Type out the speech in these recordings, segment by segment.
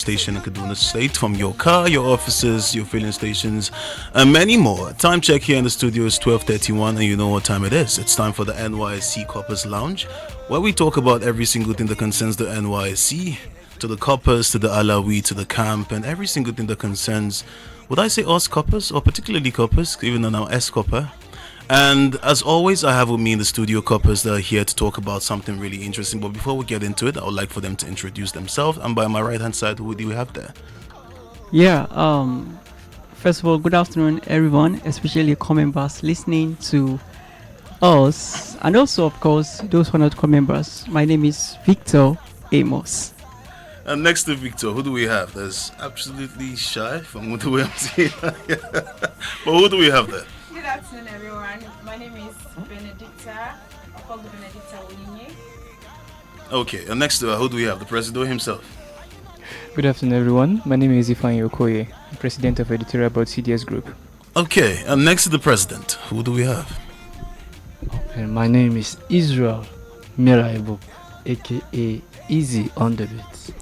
station in Kaduna State, from your car, your offices, your filling stations, and many more. Time check here in the studio is 12:31, and you know what time it is. It's time for the NYSC Coppers Lounge, where we talk about every single thing that concerns the NYSC, to the coppers, to the Alawi, to the camp, and every single thing that concerns, would I say us coppers, or particularly coppers, even though I'm S copper. And as always, I have with me in the studio coppers that are here to talk about something really interesting. But before we get into it, I would like for them to introduce themselves. And by my right hand side, who do we have there? Yeah, first of all, good afternoon, everyone, especially members listening to us, and also, of course, those who are not members. My name is Victor Amos. And next to Victor, who do we have? There's absolutely shy from the way I'm seeing. But who do we have there? Good afternoon, everyone. My name is Benedicta. I call Benedicta Oyinye. Okay, and next to her, who do we have? The president himself. Good afternoon, everyone. My name is Ifeanyi Okoye, President of Editorial Board CDS Group. Okay, and next to the president, who do we have? And my name is Israel Miraibu, aka Easy on the Beat.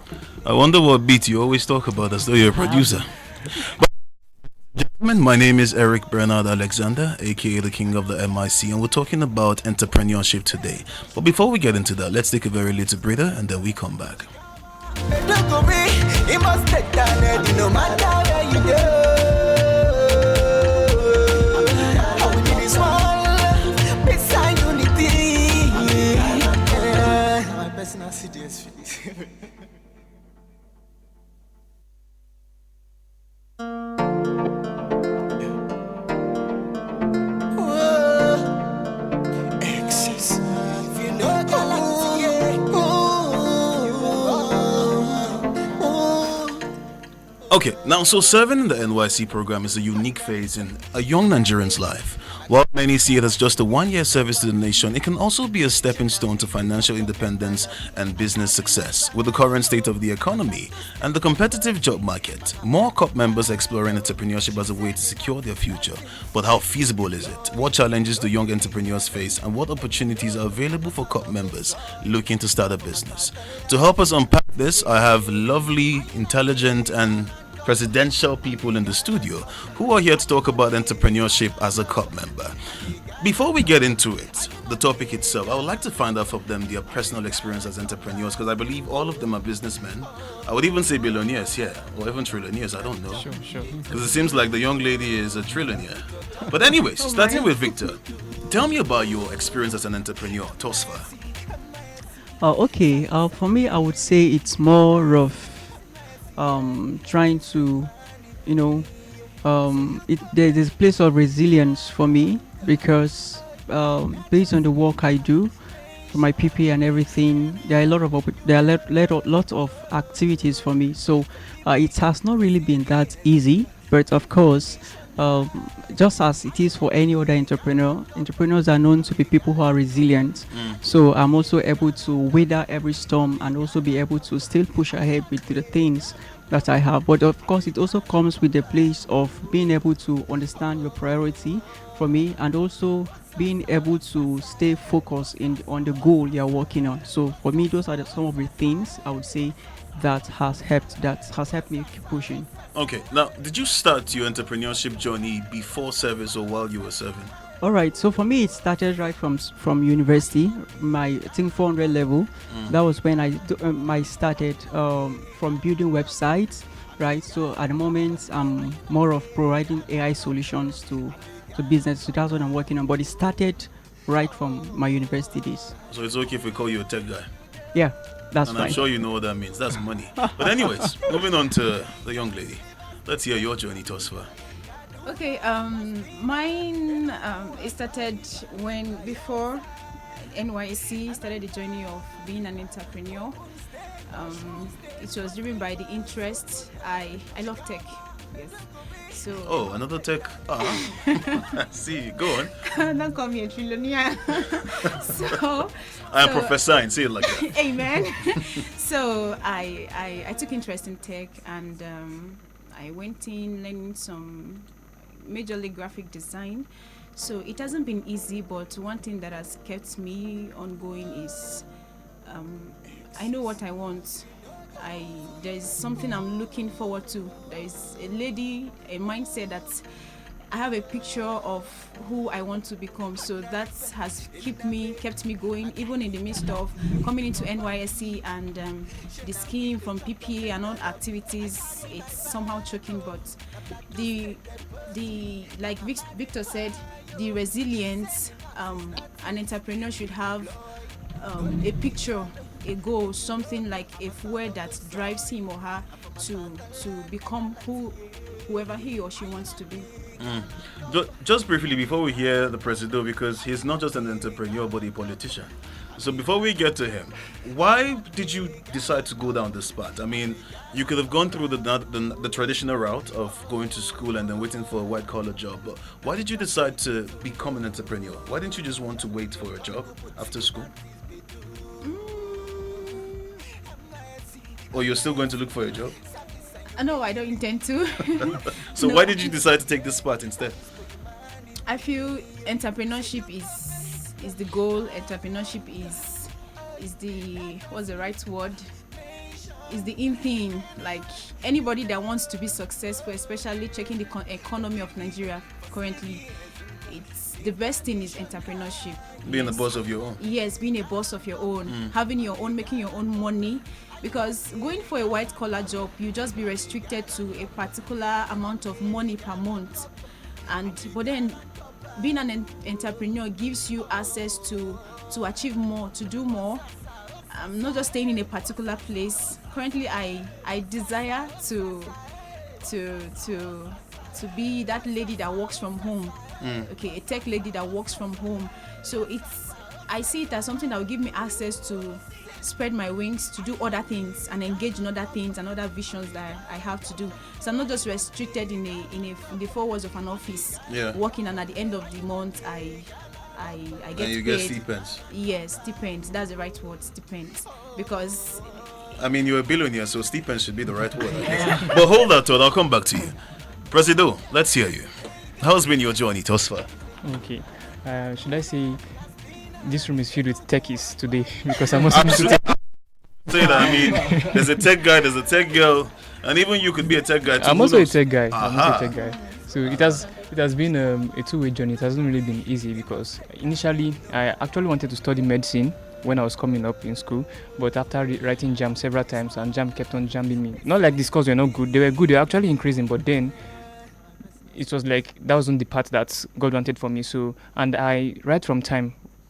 I wonder what beat you always talk about as though you're a producer. But, gentlemen, my name is Eric Bernard Alexander, aka the King of the MIC, and we're talking about entrepreneurship today. But before we get into that, let's take a very little breather and then we come back. It must take time, no matter where you go. All we need is one, peace and unity. My personal CDS feelings. Excess, if you know Okay, now so serving in the NYC program is a unique phase in a young Nigerian's life. While many see it as just a one-year service to the nation, it can also be a stepping stone to financial independence and business success. With the current state of the economy and the competitive job market, more COP members are exploring entrepreneurship as a way to secure their future. But how feasible is it? What challenges do young entrepreneurs face, and what opportunities are available for COP members looking to start a business? To help us unpack this, I have lovely, intelligent, and presidential people in the studio who are here to talk about entrepreneurship as a COP member. Before we get into it, the topic itself, I would like to find out from them their personal experience as entrepreneurs, because I believe all of them are businessmen. I would even say billionaires here, or even trillionaires, I don't know. Sure. Because it seems like the young lady is a trillionaire. But anyways, starting with Victor, tell me about your experience as an entrepreneur, Tosfa. Okay, for me, I would say it's more of trying to, there's a place of resilience for me because based on the work I do for my PP and everything, there are lots of activities for me. So it has not really been that easy, but of course, just as it is for any other entrepreneur, entrepreneurs are known to be people who are resilient. So I'm also able to weather every storm and also be able to still push ahead with the things that I have. But of course, it also comes with the place of being able to understand your priority for me, and also being able to stay focused on the goal you're working on. So for me, those are some of the things I would say that has helped me keep pushing. Okay, now, did you start your entrepreneurship journey before service or while you were serving? All right, so for me, it started right from university, my I think 400 level. That was when I started from building websites, right? So at the moment, I'm more of providing AI solutions to business. So that's what I'm working on. But it started right from my university days. So it's okay if we call you a tech guy? Yeah, that's And fine. I'm sure you know what that means. That's money. But anyways, moving on to the young lady. Let's hear your journey, Tosfa. Okay, mine it started before NYC started the journey of being an entrepreneur. It was driven by the interest. I love tech. Yes. So. Oh, another tech. See, go on. Don't call me a trillionaire. so. I am prophesying. Say it like that. Amen. So I took interest in tech, and I went in learning some majorly graphic design. So it hasn't been easy, but one thing that has kept me ongoing is I know what I want. there's something I'm looking forward to. There's a mindset that I have a picture of who I want to become. So that has kept me going, even in the midst of coming into NYSC and the scheme from PPA and all activities. It's somehow choking, but the like Victor said, the resilience, an entrepreneur should have a picture, a goal, something like a fuel that drives him or her to become whoever he or she wants to be. Just briefly before we hear the president, because he's not just an entrepreneur but a politician. So before we get to him, why did you decide to go down this path? I mean, you could have gone through the traditional route of going to school and then waiting for a white collar job. But why did you decide to become an entrepreneur? Why didn't you just want to wait for a job after school? Or you're still going to look for a job? No, I don't intend to. So No. why did you decide to take this path instead? I feel entrepreneurship is the goal. Entrepreneurship is the, what's the right word? Is the in thing. Like anybody that wants to be successful, especially checking the economy of Nigeria currently, it's the best thing is entrepreneurship. Being Yes. the boss of your own. Yes, being a boss of your own, having your own, making your own money. Because going for a white collar job, you just be restricted to a particular amount of money per month. But then being an entrepreneur gives you access to achieve more, to do more. Not just staying in a particular place. Currently, I desire to be that lady that works from home. Okay, a tech lady that works from home. So I see it as something that will give me access to spread my wings, to do other things and engage in other things and other visions that I have to do. So I'm not just restricted in the four walls of an office, working, and at the end of the month I get And you paid. get stipends. Yes, stipends. That's the right word, stipends. Because I mean, you're a billionaire, so stipends should be the right word, I guess. But hold that thought, I'll come back to you. Presido, let's hear you. How's been your journey thus far? Okay. Should I say this room is filled with techies today? Because I'm also into tech. Say that, I mean, there's a tech guy, there's a tech girl, and even you could be a tech guy too. I'm Who also a knows? tech guy. Aha. So it has been a two-way journey. It hasn't really been easy because initially I actually wanted to study medicine when I was coming up in school, but after writing JAM several times and JAM kept on jamming me. Not like the scores were not good; they were good. They were actually increasing, but then it was like that wasn't the path that God wanted for me. So, and right from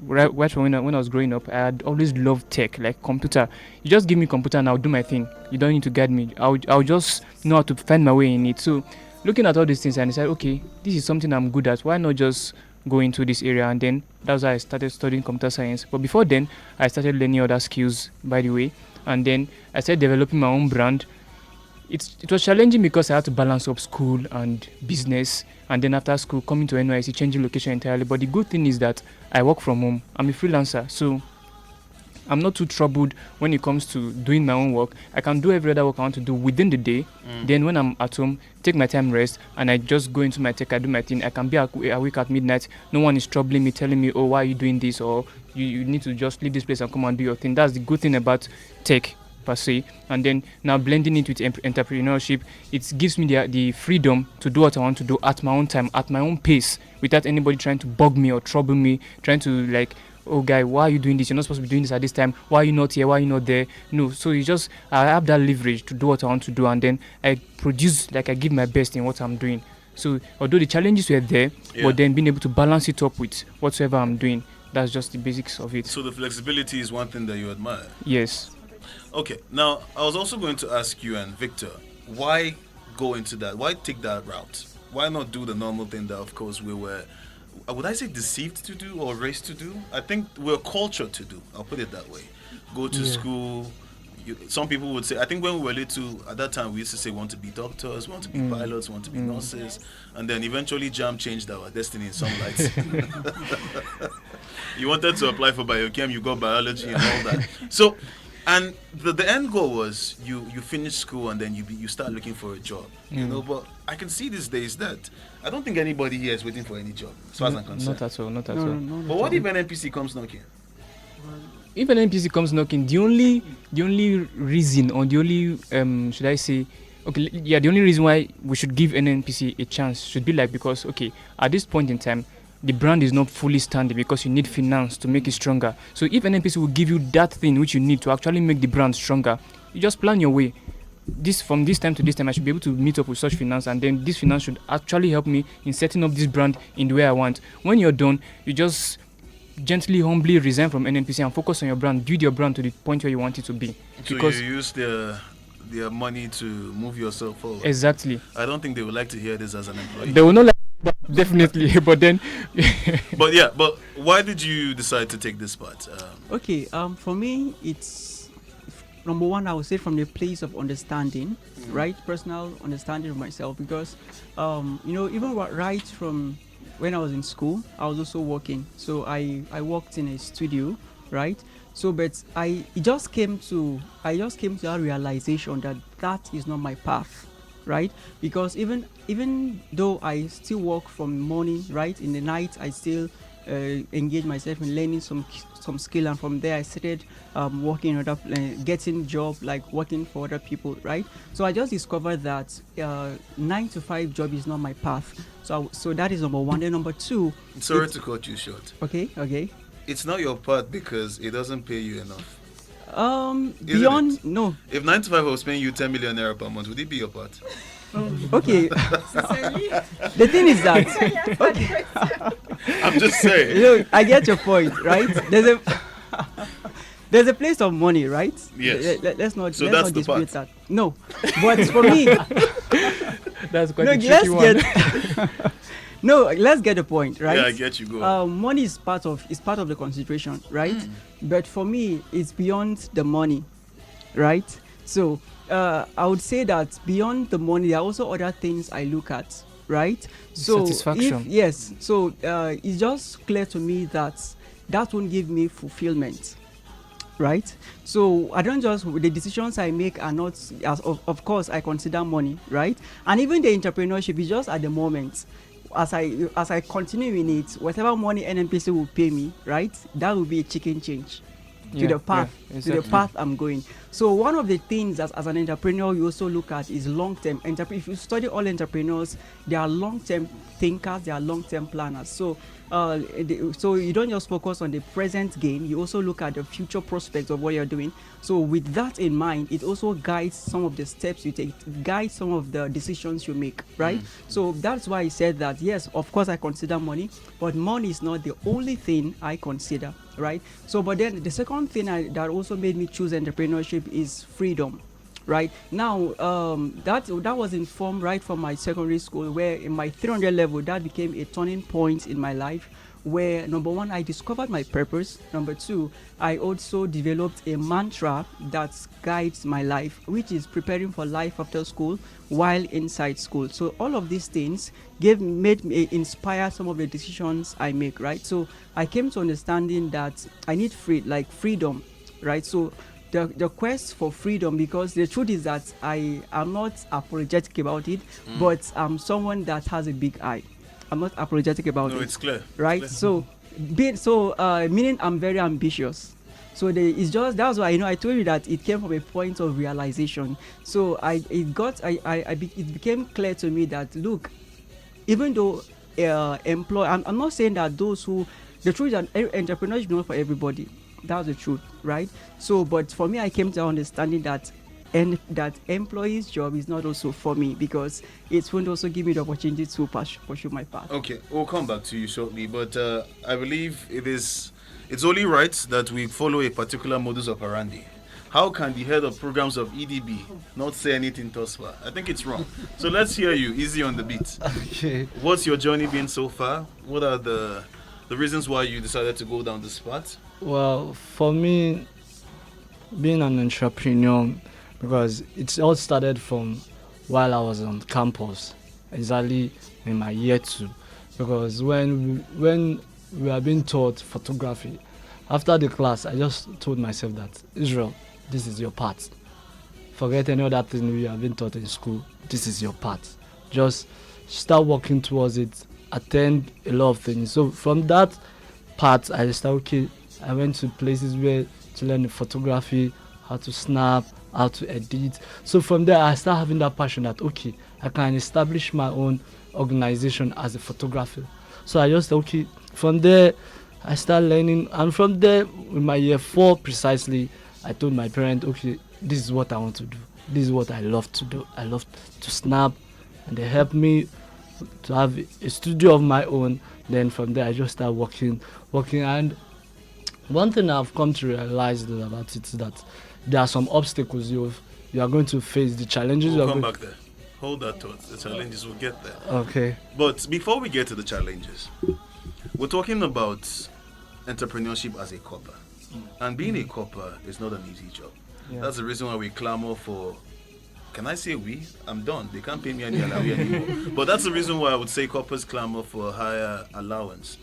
when I was growing up, I had always loved tech, like computer. You just give me computer and I'll do my thing. You don't need to guide me. I'll just know how to find my way in it. So, looking at all these things, I decided, okay, this is something I'm good at. Why not just go into this area? And then that's why I started studying computer science. But before then, I started learning other skills, by the way. And then I started developing my own brand. It was challenging because I had to balance up school and business, and then after school coming to NYC, changing location entirely. But the good thing is that I work from home. I'm a freelancer, so I'm not too troubled when it comes to doing my own work. I can do every other work I want to do within the day. Then when I'm at home, take my time, rest, and I just go into my tech, I do my thing. I can be awake at midnight. No one is troubling me, telling me, oh, why are you doing this? Or you need to just leave this place and come and do your thing. That's the good thing about tech per se. And then now blending it with entrepreneurship, it gives me the freedom to do what I want to do at my own time, at my own pace, without anybody trying to bug me or trouble me, trying to like, oh guy, why are you doing this? You're not supposed to be doing this at this time. Why are you not here? Why are you not there? No. So I have that leverage to do what I want to do, and then I produce, like I give my best in what I'm doing. So although the challenges were there, but then being able to balance it up with whatsoever I'm doing, that's just the basics of it. So the flexibility is one thing that you admire. Yes. Okay, now I was also going to ask you and Victor, why go into that? Why take that route? Why not do the normal thing that, of course, we were, would I say deceived to do or raised to do? I think we're cultured to do. I'll put it that way. Go to school. Some people would say, I think when we were little, at that time, we used to say we want to be doctors, we want to be pilots, we want to be nurses. And then eventually JAM changed our destiny in some lights. You wanted to apply for biochem, you got biology and all that. So, and the end goal was you finish school and then you start looking for a job. You know, but I can see these days that I don't think anybody here is waiting for any job, as far as I'm concerned. Not at all. But what if an NPC comes knocking? if an NPC comes knocking, the only reason, or the only should I say, okay, yeah, the only reason why we should give an NPC a chance should be like, because okay, at this point in time, the brand is not fully standing because you need finance to make it stronger. So if an NPC will give you that thing which you need to actually make the brand stronger, you just plan your way. This from this time to this time, I should be able to meet up with such finance, and then this finance should actually help me in setting up this brand in the way I want. When you're done, you just gently, humbly resign from NNPC and focus on your brand, build your brand to the point where you want it to be. So Because you use their money to move yourself forward. exactly, I don't think they would like to hear this as an employee. they will not like that, definitely. But then, But why did you decide to take this part? Okay, for me, it's number one, I would say from the place of understanding, right? Personal understanding of myself, because, even right from when I was in school, I was also working. So I worked in a studio, right? So, but I just came to that realization that that is not my path, right? Because even though I still work from morning, right, in the night, I still engage myself in learning some skill, and from there I started working in other getting job, like working for other people, right? So I just discovered that 9 to 5 job is not my path. So that is number one. Then number two, Sorry to cut you short. okay. It's not your part because it doesn't pay you enough. Beyond it? no. If 9 to 5 was paying you 10 million naira per month, would it be your part? Okay. The thing is that I'm just saying. look, I get your point, right? There's a place of money, right? Yes. Let's not So let's that's not the dispute part. that. No, but for me, that's quite a look, tricky one. no, let's get the point, right? Yeah, I get you. Go. Money is part of the consideration, right? But for me, it's beyond the money, right? So I would say that beyond the money, there are also other things I look at, right? So Satisfaction. So it's just clear to me that won't give me fulfillment, right? So I don't just, the decisions I make are not, as of course I consider money, right? And even the entrepreneurship is just at the moment. As I continue in it, whatever money NNPC will pay me, right, that will be a chicken change to the path I'm going. So one of the things as an entrepreneur you also look at is long-term. If you study all entrepreneurs, they are long-term thinkers, they are long-term planners. So so you don't just focus on the present gain, you also look at the future prospects of what you're doing. So with that in mind, it also guides some of the steps you take, guides some of the decisions you make, right? So that's why I said that, yes, of course I consider money, but money is not the only thing I consider, right? So but then the second thing that also made me choose entrepreneurship is freedom. Right now, that was informed right from my secondary school, where in my 300 level that became a turning point in my life, where number one, I discovered my purpose. Number two, I also developed a mantra that guides my life, which is preparing for life after school while inside school. So all of these things made me inspire some of the decisions I make, right? So I came to understanding that I need freedom, right? So the quest for freedom, because the truth is that I am not apologetic about it, but I'm someone that has a big eye. I'm not apologetic about it. No, it's clear. Right? It's So, meaning I'm very ambitious. So it's just, that's why I told you that it came from a point of realization. So it became clear to me that, look, even though I'm not saying that the truth is that entrepreneurship is not for everybody. That's the truth, right? So, but for me, I came to understanding that employee's job is not also for me, because it won't also give me the opportunity to pursue my path. Okay, we'll come back to you shortly, but I believe it's only right that we follow a particular modus operandi. How can the head of programs of EDB not say anything thus far? I think it's wrong. So let's hear you, easy on the beat. Okay. What's your journey been so far? What are the reasons why you decided to go down this path? Well, for me, being an entrepreneur, because it all started from while I was on campus, exactly in my year 2. Because when we are being taught photography, after the class, I just told myself that, Israel, this is your part. Forget any other thing we have been taught in school. This is your part. Just start working towards it. Attend a lot of things. So from that part, I went to places where to learn the photography, how to snap, how to edit. So from there, I start having that passion that, okay, I can establish my own organization as a photographer. So I just, okay, from there, I start learning. And from there, in my year 4 precisely, I told my parents, okay, this is what I want to do. This is what I love to do. I love to snap. And they helped me to have a studio of my own. Then from there, I just start working. And one thing I've come to realize about it is that there are some obstacles you are going to face, the challenges. We'll come back there. Hold that thought. The challenges, we'll get there. Okay. But before we get to the challenges, we're talking about entrepreneurship as a copper. And being a copper is not an easy job. Yeah. That's the reason why we clamor for, can I say we? I'm done. They can't pay me any allowance anymore. But that's the reason why I would say coppers clamor for higher allowance.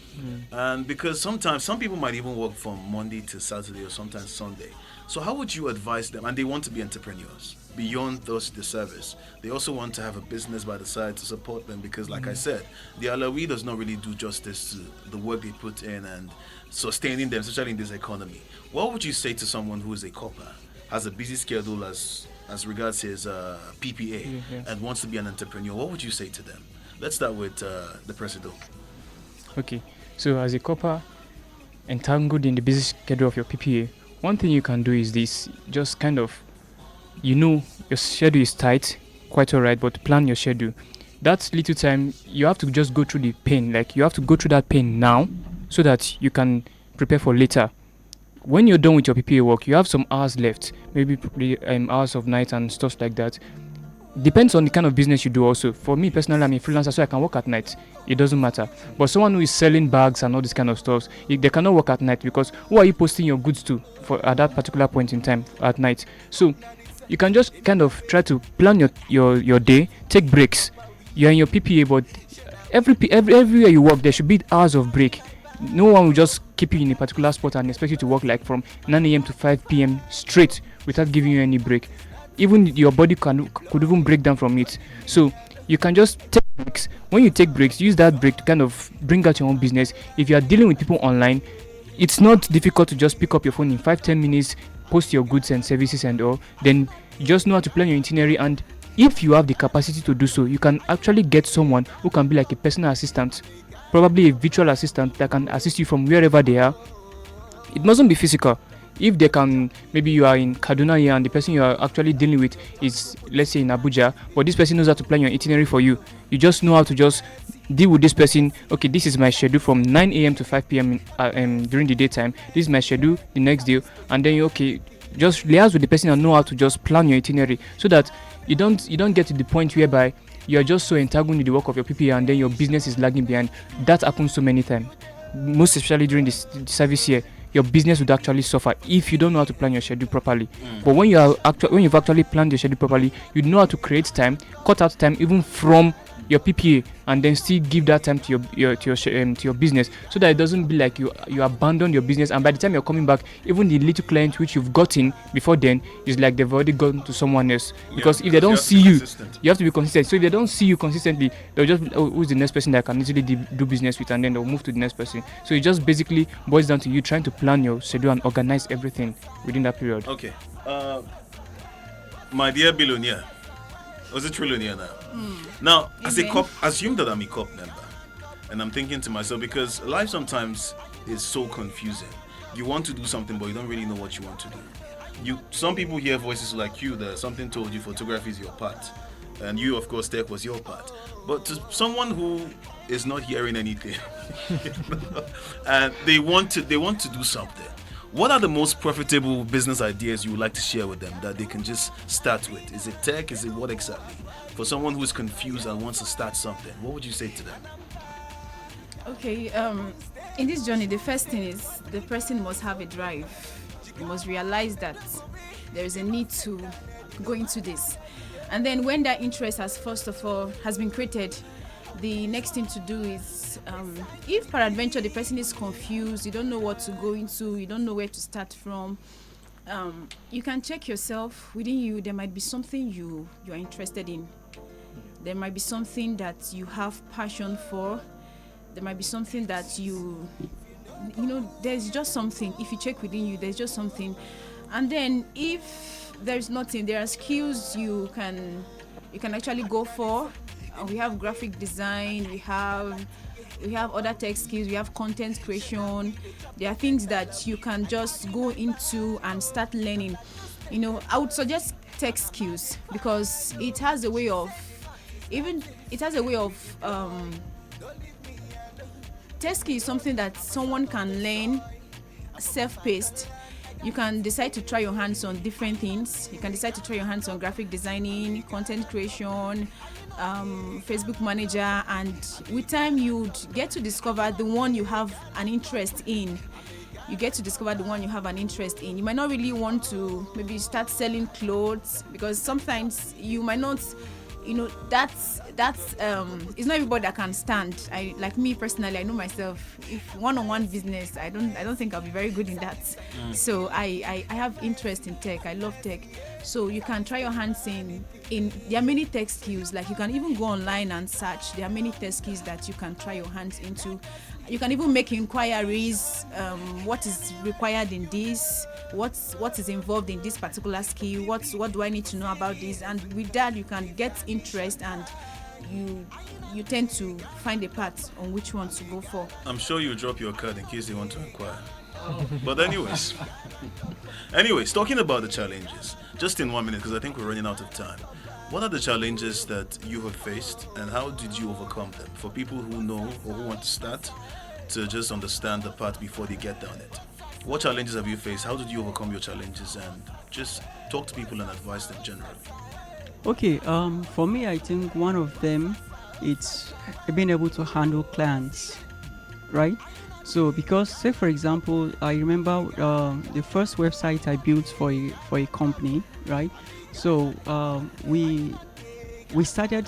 And because sometimes some people might even work from Monday to Saturday or sometimes Sunday. So how would you advise them? And they want to be entrepreneurs. Beyond the service, they also want to have a business by the side to support them because, like I said, the alawi does not really do justice to the work they put in and sustaining them, especially in this economy. What would you say to someone who is a copper, has a busy schedule as regards his PPA, and wants to be an entrepreneur? What would you say to them? Let's start with the president. Okay, so as a copper entangled in the busy schedule of your PPA, one thing you can do is this: just kind of, your schedule is tight, quite alright, but plan your schedule. That little time, you have to just go through the pain. Like, you have to go through that pain now so that you can prepare for later. When you're done with your PPA work, you have some hours left, maybe hours of night and stuff like that. Depends on the kind of business you do also. For me personally, I'm a freelancer, so I can work at night. It doesn't matter. But someone who is selling bags and all this kind of stuff, they cannot work at night because who are you posting your goods to at that particular point in time at night? So you can just kind of try to plan your day, take breaks. You're in your PPA, but everywhere you work, there should be hours of break. No one will just keep you in a particular spot and expect you to work like from 9 a.m. to 5 p.m. straight without giving you any break. Even your body could even break down from it. So you can just take breaks. When you take breaks, use that break to kind of bring out your own business. If you are dealing with people online, it's not difficult to just pick up your phone in 5-10 minutes, post your goods and services and all. Then you just know how to plan your itinerary, and if you have the capacity to do so, you can actually get someone who can be like a personal assistant, probably a virtual assistant that can assist you from wherever they are. It mustn't be physical. If they can, maybe you are in Kaduna here and the person you are actually dealing with is, let's say, in Abuja, but this person knows how to plan your itinerary for you. You just know how to just deal with this person. Okay, this is my schedule from 9 a.m. to 5 p.m. During the daytime. This is my schedule the next day, and then you just liaise with the person and know how to just plan your itinerary so that you don't get to the point whereby you are just so entangled in the work of your PPA and then your business is lagging behind. That happens so many times, most especially during the service year. Your business would actually suffer if you don't know how to plan your schedule properly. But when you've actually planned your schedule properly, you know how to create time, cut out time even from your PPA, and then still give that time to your business, so that it doesn't be like you abandon your business, and by the time you're coming back, even the little client which you've gotten before then is like they've already gone to someone else. Because if they don't see you, you have to be consistent. So if they don't see you consistently, they'll just who's the next person that I can easily do business with, and then they'll move to the next person. So it just basically boils down to you trying to plan your schedule and organize everything within that period. Okay, my dear billionaire, was it trillionaire now? Now, as a cop, assume that I'm a cop member, and I'm thinking to myself, because life sometimes is so confusing. You want to do something, but you don't really know what you want to do. Some people hear voices like you that something told you photography is your part, and you, of course, tech was your part. But to someone who is not hearing anything, and they want to do something, what are the most profitable business ideas you would like to share with them that they can just start with? Is it tech? Is it what exactly? For someone who is confused and wants to start something, what would you say to them? Okay, in this journey, the first thing is the person must have a drive. You must realize that there is a need to go into this. And then when that interest has been created, the next thing to do is, if peradventure the person is confused, you don't know what to go into, you don't know where to start from, you can check yourself within you. There might be something you are interested in. There might be something that you have passion for. There might be something that you there's just something. If you check within you, there's just something. And then if there's nothing, there are skills you can actually go for. We have graphic design, we have other tech skills, we have content creation. There are things that you can just go into and start learning. I would suggest tech skills because it has a way of tech skill is something that someone can learn self-paced. You can decide to try your hands on different things. You can decide to try your hands on graphic designing, content creation, Facebook manager, and with time you'd get to discover the one you have an interest in. You might not really want to maybe start selling clothes because sometimes you might not, that's it's not everybody that can stand. Like me personally, I know myself. If one-on-one business, I don't think I'll be very good in that. So I have interest in tech. I love tech. So you can try your hands in there are many tech skills. Like you can even go online and search. There are many tech skills that you can try your hands into. You can even make inquiries. What is required in this? What is involved in this particular skill? What do I need to know about this? And with that, you can get interest, and you tend to find a path on which one to go for. I'm sure you drop your card in case they want to inquire. But anyways, talking about the challenges, just in 1 minute because I think we're running out of time. What are the challenges that you have faced and how did you overcome them? For people who know or who want to start to just understand the path before they get down it. What challenges have you faced? How did you overcome your challenges? And just talk to people and advise them generally. Okay, for me, I think one of them, it's being able to handle clients, right? So because, say for example, I remember the first website I built for a company, right? So we started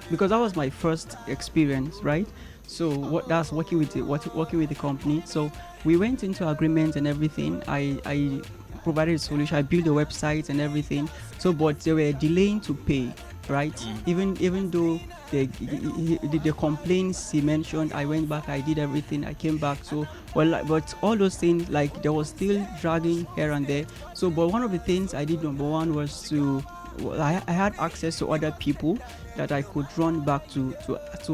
because that was my first experience, right? So that's working with the company. So we went into agreement and everything. I provided a solution. I built a website and everything. So, but they were delaying to pay, right? Even though the complaints he mentioned, I went back, I did everything, I came back. So, but all those things, like there was still dragging here and there. So, but one of the things I did, number one, was I had access to other people that I could run back to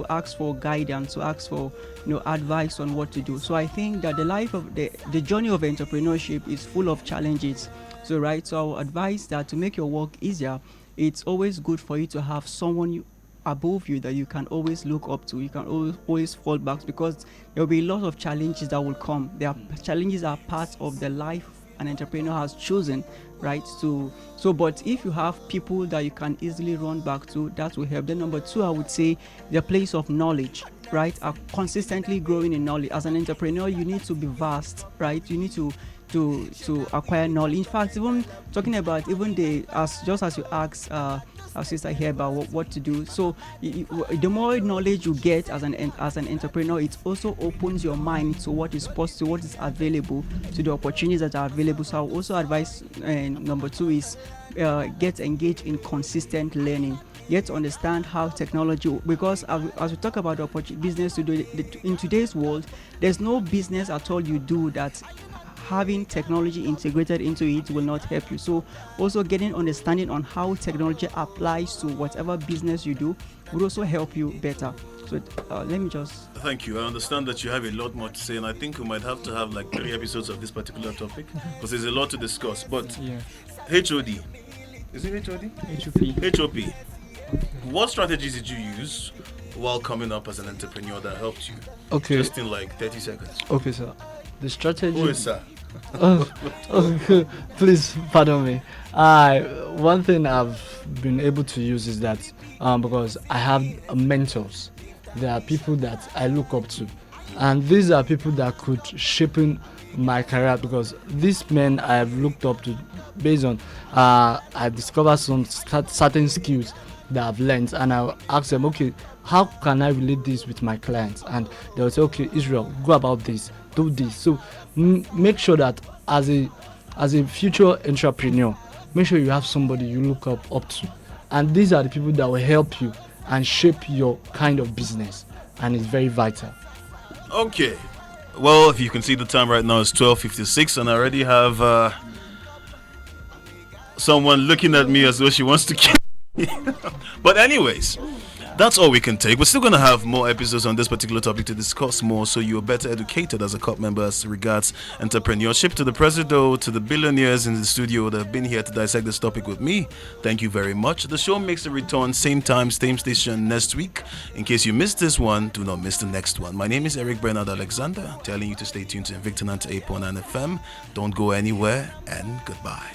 ask for guidance, to ask for advice on what to do. So I think that the journey of entrepreneurship is full of challenges. So I will advise that to make your work easier, it's always good for you to have someone above you that you can always look up to. You can always fall back because there will be lots of challenges that will come. Challenges are part of the life an entrepreneur has chosen, right? But if you have people that you can easily run back to, that will help. Then number two, I would say the place of knowledge, right? Are consistently growing in knowledge. As an entrepreneur, you need to be vast, right? You need to acquire knowledge. In fact, even talking about as you asked our sister here about what to do. So the more knowledge you get as an entrepreneur, it also opens your mind to what is possible, what is available, to the opportunities that are available. So I will also advise, number two is get engaged in consistent learning. Get to understand how technology, because as we talk about business to do in today's world, there's no business at all you do that having technology integrated into it will not help you. So also getting understanding on how technology applies to whatever business you do would also help you better. So let me just... Thank you. I understand that you have a lot more to say, and I think we might have to have like 3 episodes of this particular topic because there's a lot to discuss. But Yeah. HOD, is it HOD? HOP. What strategies did you use while coming up as an entrepreneur that helped you? Okay. Just in like 30 seconds. Okay, sir. The strategy. Who is sir? Please pardon me. One thing I've been able to use is that because I have mentors, there are people that I look up to, and these are people that could shape in my career, because these men I have looked up to based on I've discovered some certain skills that I've learned, and I'll ask them, okay, how can I relate this with my clients? And they'll say, okay, Israel, go about this, do this. So make sure that as a future entrepreneur, make sure you have somebody you look up to, and these are the people that will help you and shape your kind of business, and it's very vital. Okay. Well, if you can see the time right now, it's 12:56, and I already have someone looking at me as though she wants to kill me. But anyways, that's all we can take. We're still going to have more episodes on this particular topic to discuss more, so you're better educated as a COP member as regards entrepreneurship. To the president, to the billionaires in the studio that have been here to dissect this topic with me, thank you very much. The show makes a return, same time, same station next week. In case you missed this one, do not miss the next one. My name is Eric Bernard Alexander, telling you to stay tuned to Invicta 98.9 FM. Don't go anywhere, and goodbye.